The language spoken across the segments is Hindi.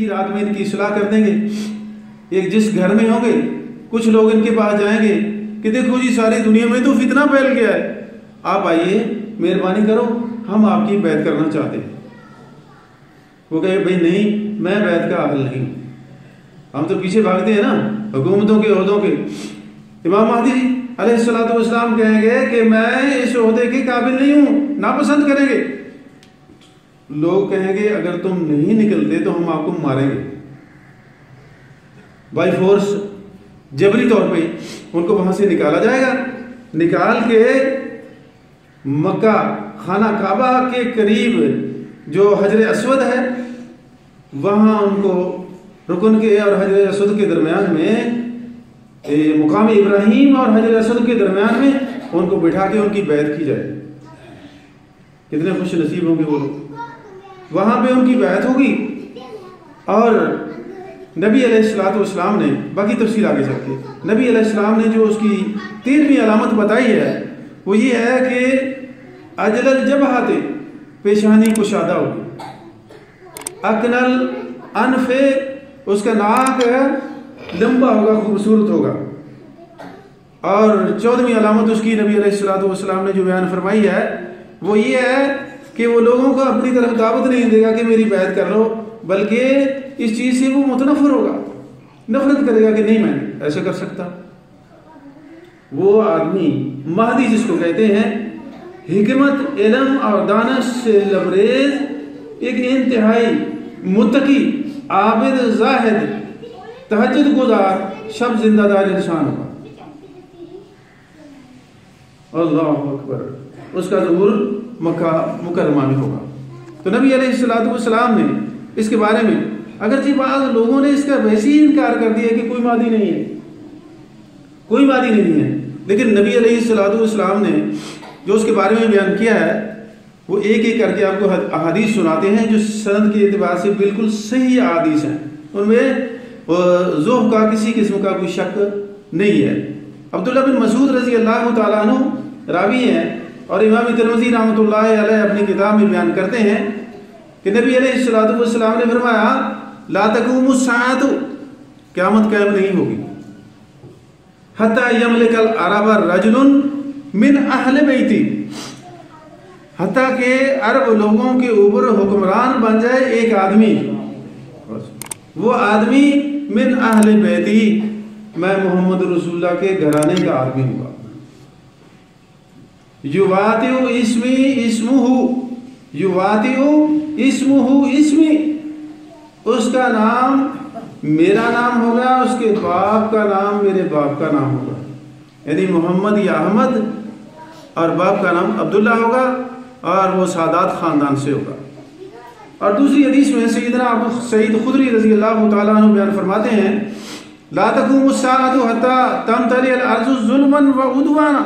की रात में इनकी इस्लाह कर देंगे। एक जिस घर में होंगे कुछ लोग इनके पास जाएंगे कि देखो जी सारी दुनिया में तो फितना फैल गया है, आप आइए मेहरबानी करो, हम आपकी बैत करना चाहते हैं। वो कहे भाई नहीं, मैं बैत का अहल नहीं, हम तो पीछे भागते हैं ना हुकूमतों के ओहदों के। इमाम महदी अलैहिस्सलातु वस्सलाम कहेंगे कि मैं इस ओहदे के काबिल नहीं हूं, नापसंद करेंगे। लोग कहेंगे अगर तुम नहीं निकलते तो हम आपको मारेंगे। बाई फोर्स जबरी तौर पे उनको वहां से निकाला जाएगा। निकाल के मक्का खाना काबा के करीब जो हजर अस्वद है वहां उनको रुकन के और हजर अस्वद के दरमियान में मुकाम इब्राहिम और हजर अस्वद के दरमियान में उनको बिठा के उनकी बैत की जाए। कितने खुश नसीब होंगे वो लोग। वहां पे उनकी बैत होगी और नबी अलैहिस्सलातु वस्सलाम ने, बाकी तफसील आगे चलके, नबी अलैहिस्सलाम ने जो उसकी 13वीं अलामत बताई है वो ये है कि अजलल जबहते, पेशानी कुशादा होगी, अकनल अनफे, उसका नाक लंबा होगा, खूबसूरत होगा। और 14वीं अलामत उसकी नबी अलैहिस्सलातु वस्सलाम ने जो बयान फरमाई है वो ये है कि वो लोगों को अपनी तरफ दावत नहीं देगा कि मेरी बैत कर लो, बल्कि इस चीज से वो मुतनफर होगा, नफरत करेगा कि नहीं मैं ऐसा कर सकता। वो आदमी महदी जिसको कहते हैं, हिकमत, इल्म और दानश से लबरेज एक इंतहाई मुत्तकी, आबिद, जाहिद, तहज्जुद गुजार, शब जिंदादार इंसान होगा। अल्लाहु अकबर। उसका ज़ुहूर मक्का मुकर्रमा में होगा। तो नबी अलैहिस्सलातु वस्सलाम ने इसके बारे में, अगरचे बाद लोगों ने इसका वैसे ही इनकार कर दिया कि कोई मादी नहीं है, कोई मादी नहीं है, लेकिन नबी अलैहिस्सलातु वस्सलाम ने जो उसके बारे में बयान किया है वो एक एक करके आपको अहादीस सुनाते हैं जो सनद के एतबार से बिल्कुल सही अहादीस हैं। उनमें ज़ुहफ का किसी किस्म का कोई शक नहीं है। अब्दुल्ला बिन मसूद रज़ी अल्लाह तआला अन्हु रावी हैं और इमाम तिरमिज़ी रहमतुल्लाहि अलैह अपनी किताब में बयान करते हैं कि नबी अलैहिस्सलातु वस्सलाम ने फरमाया ला तक़ूमु स्साअतु, क़यामत कायम नहीं होगी, हत्ता यमलिकल अरब रजुलुन मिन अहले बैती, हत्ता के अरब लोगों के ऊपर हुक्मरान बन जाए एक आदमी, वो आदमी मिन अहले बैती, मैं मोहम्मद रसूलुल्लाह के घराने का आदमी हुआ। युवातिउ इस्मी इस्मुहु, युवातिउ इस्मुहु इस्मी, उसका नाम मेरा नाम होगा, उसके बाप का नाम मेरे बाप का नाम होगा, यानी मोहम्मद या अहमद, और बाप का नाम अब्दुल्ला होगा और वो सादात खानदान से होगा। और दूसरी हदीस में सैयदना अबू सईद खुदरी रज़ी अल्लाह तआला अन्हु बयान फरमाते हैं ला तक़ूमु स्साअतु हत्ता तमतलिअल अर्ज़ु ज़ुल्मन व उद्वाना,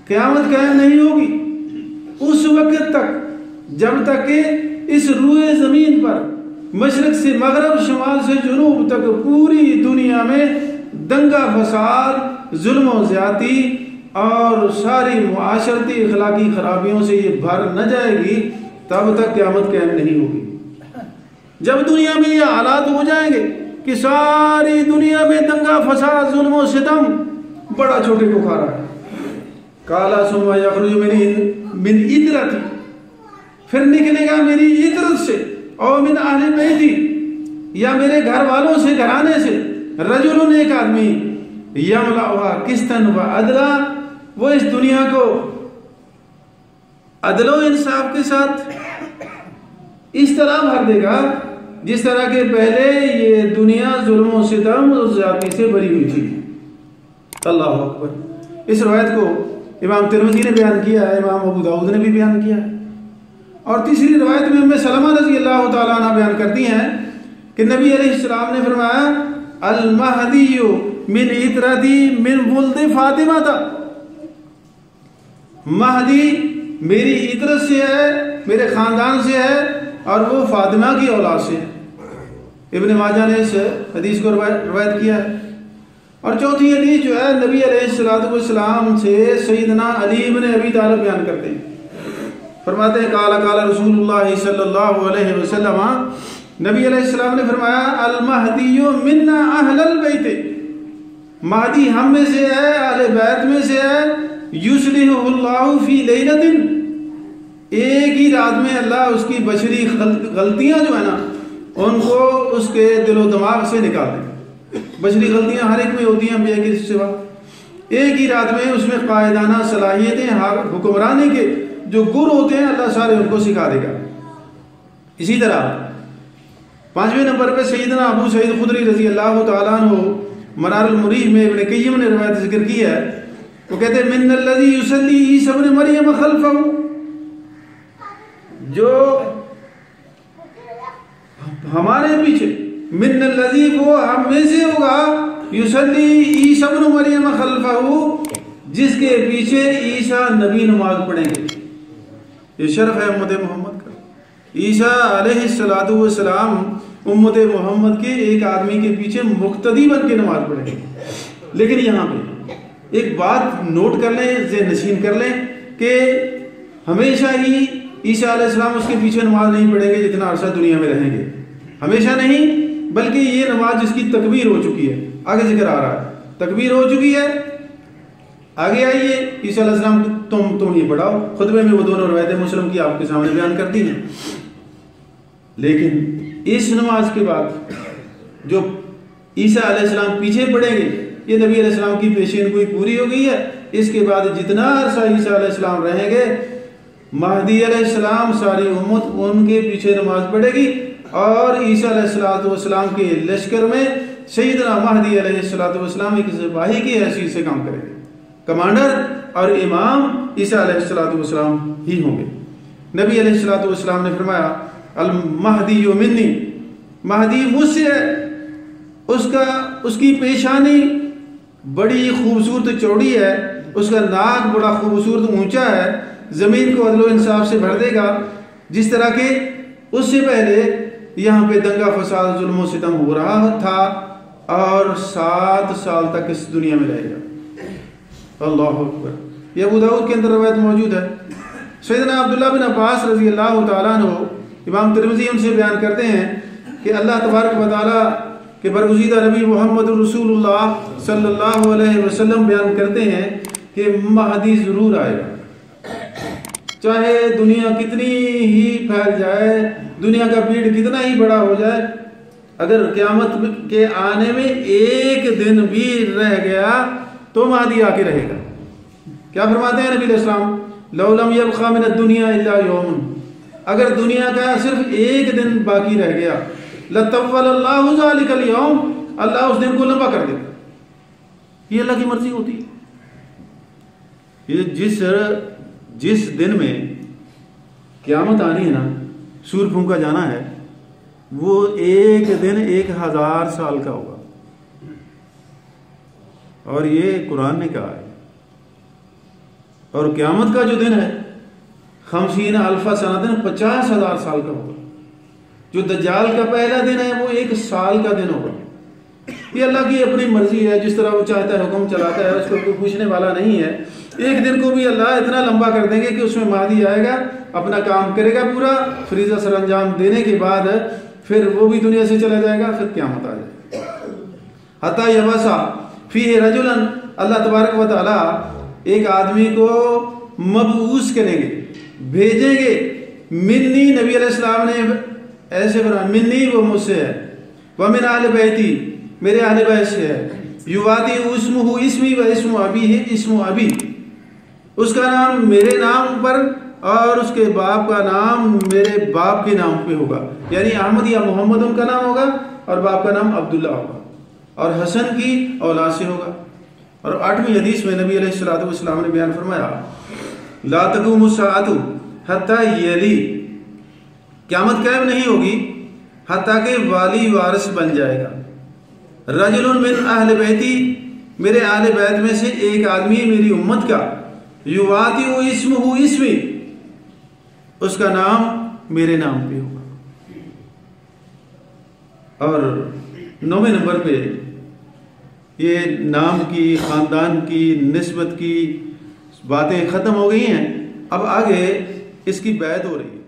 क़यामत कायम नहीं होगी उस वक्त तक जब तक कि इस रूए ज़मीन पर मशरक़ से मगरब, शुमाल से जुनूब तक पूरी दुनिया में दंगा फसाद, जुल्म व ज़्यादती और सारी मुआशरती अखलाकी खराबियों से ये भर न जाएगी, तब तक क़यामत कायम नहीं होगी। जब दुनिया में ये हालात हो जाएंगे कि सारी दुनिया में दंगा फसाद, जुल्म व सितम बड़ा छोटे को खा रहा है, काला सुम्मा यखरुजु मिन इतरती, फिर निकलेगा मेरी इतरत से, और मिन अहले बैती, या मेरे घर वालों से, घराने से, रजुलुन एक आदमी, यमलअहा किस्तन व अदला, वो इस दुनिया को अदलो इंसाफ के साथ इस तरह भर देगा जिस तरह के पहले ये दुनिया जुल्म सितम और ज़्यादती से भरी हुई थी। अल्लाह अकबर। इस रवायत को इमाम तिरमिज़ी ने बयान किया है, इमाम अबू दाऊद ने भी बयान किया है। और तीसरी रवायत में उम्मे सलमा रज़ी अल्लाह तआला अन्हा बयान करती हैं कि नबी अलैहिस्सलाम ने फरमाया अल महदियु मिन इतरती मिन वुल्द फातिमा था, महदी मेरी इतरत से है, मेरे खानदान से है, और वो फातिमा की औलाद से है। इब्न माजा ने इस हदीस को रवायत किया है। और चौथी हदीस जो है नबी अलैहिस्सलातु वस्सलाम से सैयदना अली इब्न अबी तालिब बयान करते हैं फरमाते हैं काला काला रसूलुल्लाह सल्लल्लाहु अलैहि वसल्लम, नबी अलैहिस्सलाम ने फरमाया अल महदियु मिन्ना अहलल बैत, महदी हम में से है, अहले बैत में से है, युस्लिहुल्लाहु फी लैलतिन, एक ही रात में अल्लाह उसकी बशरी गलतियां जो है ना उनको उसके दिलो दिमाग से निकाल दे। बशरी गलतियां हर एक में होती हैं अम्बिया के सिवा, एक ही रात में उसमें कायदाना सलाहियतें हुक्मरानी के जो गुर होते हैं अल्लाह सारे उनको सिखा देगा। इसी तरह 5वें नंबर पे सैयदना अबू सईद खुदरी रजी अल्लाह तआला अन्हु मनारुल मुरीद में इब्न क़य्यिम ने रिवायत जिक्र की है, वो कहते हैं मिन्नल्लज़ी युसल्ली ईसा इब्न मरियम खल्फहु, जो हमारे पीछे, मिन्नल्लज़ी वो हम में से होगा, युसल्ली ईसा इब्न मरियम खल्फहु, जिसके पीछे ईसा नबी नमाज पढ़ेंगे। ये शर्फ है उम्मत मोहम्मद का। ईसा अलैहिस्सलातु वस्सलाम उम्मत मोहम्मद के एक आदमी के पीछे मुक्तदी बन के नमाज पढ़ेंगे। लेकिन यहाँ पे एक बात नोट कर लें, ज़हन नशीन कर लें कि हमेशा ही ईसा अलैहिस्सलाम उसके पीछे नमाज नहीं पढ़ेंगे जितना अरसा दुनिया में रहेंगे, हमेशा नहीं, बल्कि ये नमाज जिसकी तकबीर हो चुकी है, आगे जिक्र आ रहा है, तकबीर हो चुकी है, आगे आइए ईसा अलैहिस्सलाम तुम ही पढ़ाओ। खुतबे में वो दोनों रवायतें मुस्लिम की आपके सामने बयान करती हैं। लेकिन इस नमाज के बाद जो ईसा अलैहिस्सलाम पीछे पढ़ेंगे, ये नबी अलैहिस्सलाम की पेशीन कोई पूरी हो गई है। इसके बाद जितना अरसा ईसा अलैहिस्सलाम रहेंगे, महदी अलैहिस्सलाम सारी उम्मत उनके पीछे नमाज पढ़ेगी और ईसा अलैहिस्सलाम के लश्कर में सैयदना महदी अलैहिस्सलाम एक सिपाही की हैसियत से काम करेंगे। कमांडर और इमाम ईसा अलैहिस्सलाम ही होंगे। नबी अलैहिस्सलाम ने फरमाया अल महदी मिन्नी, महदी मुझसे है, उसकी पेशानी बड़ी खूबसूरत चौड़ी है, उसका नाक बड़ा खूबसूरत ऊंचा है, जमीन को अदलो इंसाफ से भर देगा, जिस तरह के उससे पहले यहाँ पे दंगा फसाद जुल्म सितम हो रहा था और 7 साल तक इस दुनिया में रहेगा। अल्लाहु अकबर। ये अबू दाऊद के अंदर रवायत मौजूद है। सैयदना अब्दुल्लाह बिन अब्बास रजी अल्लाह तआला अन्हु, इमाम तिरमिज़ी उनसे बयान करते हैं कि अल्लाह तबारक व तआला के बरगुज़ीदा नबी मोहम्मद रसूलुल्लाह सल्लल्लाहु अलैहि वसल्लम बयान करते हैं कि महदी ज़रूर आएगा, चाहे दुनिया कितनी ही फैल जाए, दुनिया का भीड़ कितना ही बड़ा हो जाए, अगर क़यामत के आने में एक दिन भी रह गया तो महदी आके रहेगा। क्या फरमाते हैं नबी अलैहिस्सलाम, लौ लम यबक़ा मिन दुनिया इल्ला यौमुन, अगर दुनिया का सिर्फ एक दिन बाकी रह गया, लतव्वलल्लाहु ज़ालिकल यौम, अल्लाह उस दिन को लंबा कर देगा। ये अल्लाह की मर्जी होती है। ये जिस दिन में क़यामत आनी है ना, सूर फूंका जाना है, वो एक दिन 1000 साल का होगा। और ये कुरान ने कहा है। और क़यामत का जो दिन है 50 अल्फ़ा सनतन, 50,000 साल का होगा। जो दज्जाल का पहला दिन है वो 1 साल का दिन होगा। ये अल्लाह की अपनी मर्जी है, जिस तरह वो चाहता है हुक्म चलाता है, उसको कोई पूछने वाला नहीं है। एक दिन को भी अल्लाह इतना लंबा कर देंगे कि उसमें महदी आएगा, अपना काम करेगा पूरा, फरीज़ा सर अंजाम देने के बाद फिर वो भी दुनिया से चला जाएगा, फिर क़यामत आ जाएगी। हत्ता यबसा फीह रजुलन, अल्लाह तबारक व तआला एक आदमी को मबऊस करेंगे, भेजेंगे। मिन्नी, नबी अलैहिस्सलाम ने ऐसे फरमाया, मिन्नी वो मुझसे है, व मिन अहले बैती, मेरे अहले बैत से है, युवाती इस्मुहु इस्मी व इस्मु अबी है, इस्मु अबी, उसका नाम मेरे नाम पर और उसके बाप का नाम मेरे बाप के नाम पे होगा। यानी अहमद या मोहम्मद उनका नाम होगा और बाप का नाम अब्दुल्ला होगा, और हसन की औलाद से होगा। और 8वीं हदीस में नबी अलैहिस्सलातु वस्सलाम ने बयान फरमाया, ला तक़ूमु स्साअतु हत्ता यली, क़यामत कायम नहीं होगी हत्ता के वाली वारिस बन जाएगा। रजुलुन मिन अहले बैती, मेरे अहले बैत में से एक आदमी मेरी उम्मत का, युवाती इस्मुहु इस्मी, उसका नाम मेरे नाम पे होगा। और 9वें नंबर पे ये नाम की, ख़ानदान की, निस्बत की बातें ख़त्म हो गई हैं। अब आगे इसकी बैत हो रही है।